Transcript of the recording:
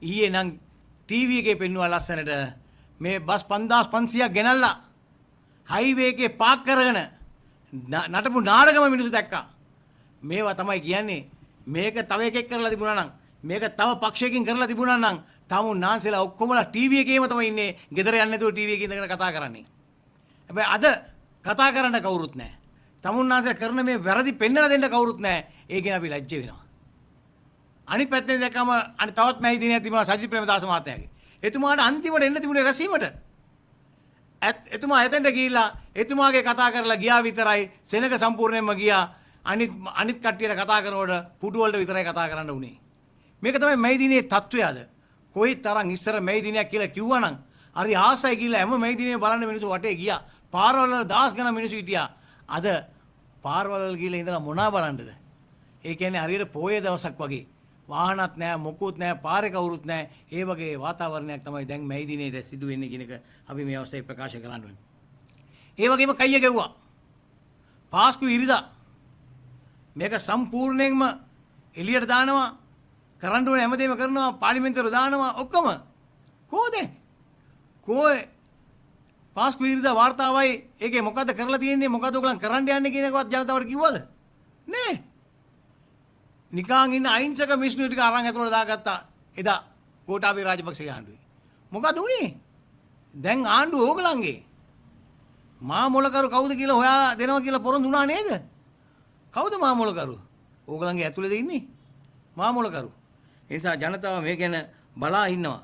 ඊයේ නම් ටීවී එකේ පෙන්වුවා ලස්සනට මේ බස් 5500ක් ගෙනල්ලා හයිවේ එකේ පාක් කරගෙන නටපු නාටකම මිනිස්සු දැක්කා. මේවා තමයි කියන්නේ මේක තව එකෙක් කරලා තිබුණා නම් මේක තව පක්ෂයකින් කරලා තිබුණා නම් tamun නාන්සෙලා ඔක්කොමලා ටීවී එකේම තමයි ඉන්නේ. ගෙදර යන්නේ නැතුව ටීවී එකේ ඉඳගෙන කතා කරන්නේ. හැබැයි අද කතා කරන්න කවුරුත් නැහැ. tamun නාන්සෙලා කරන මේ වැරදි පෙන්වලා දෙන්න කවුරුත් නැහැ. ඒ ගැන අපි ලැජ්ජ වෙනවා. අනිත් පැත්තෙන් දැක්කම අනිත් තවත් මැයි දිනයක් තිබුණා සජිත් ප්‍රේමදාස මහත්තයාගේ. එතුමාට අන්තිමට එන්න තිබුණේ රැසීමට. එතුමා එතෙන්ට ගිහිල්ලා එතුමාගේ කතා කරලා ගියා විතරයි සෙනඟ සම්පූර්ණයෙන්ම ගියා. අනිත් කට්ටියට කතා කරනකොට පුටු වලට විතරයි කතා කරන්න උනේ. මේක තමයි මැයි දිනේ තත්ත්වය අද. කොයි තරම් ඉස්සර මැයි දිනයක් කියලා කිව්වනම් හරි ආසයි කියලා හැම මැයි දිනේ බලන්න මිනිස්සු වටේ ගියා. පාරවල දහස් ගණන් මිනිස්සු හිටියා. අද පාරවල ගිහලා ඉඳලා මොනවා බලන්නද? ඒ කියන්නේ හරියට පොයේ දවසක් වගේ. වාහනත් නැහැ, මොකුත් නැහැ, පාරේ කවුරුත් නැහැ. ඒ වගේ වාතාවරණයක් තමයි දැන් මැයි දිනේට සිදු වෙන්නේ කියන එක අපි මේ අවස්ථාවේ ප්‍රකාශ කරන්න ඕනේ. ඒ වගේම කයිය ගැව්වා. පාස්කු ඉරිදා මේක සම්පූර්ණයෙන්ම එළියට දානවා. කරන්න ඕනේ හැමදේම කරනවා. පාර්ලිමේන්තුවට දානවා ඔක්කොම. කොහොද? කොහේ පාස්කු ඉරිදා වාර්තාවයි ඒකේ මොකද්ද කරලා තියෙන්නේ? මොකද්ද ඔයගලන් කරන්න යන්නේ කියන එකවත් ජනතාවට කිව්වද? නෑ. නිකාන් ඉන්න අහිංසක මිනිස්සු ටික අරන් ඇතුළට දාගත්තා එදා ගෝඨාභය රාජපක්ෂගේ ආණ්ඩුවේ. මොකද උනේ? දැන් ආණ්ඩුව ඕගලන්ගේ. මා මොලකරු කවුද කියලා හොයා දෙනවා කියලා පොරොන්දු වුණා නේද? කවුද මා මොලකරු? ඕගලන්ගේ ඇතුළේද ඉන්නේ? මා මොලකරු. ඒ නිසා ජනතාව මේ ගැන බලා ඉන්නවා.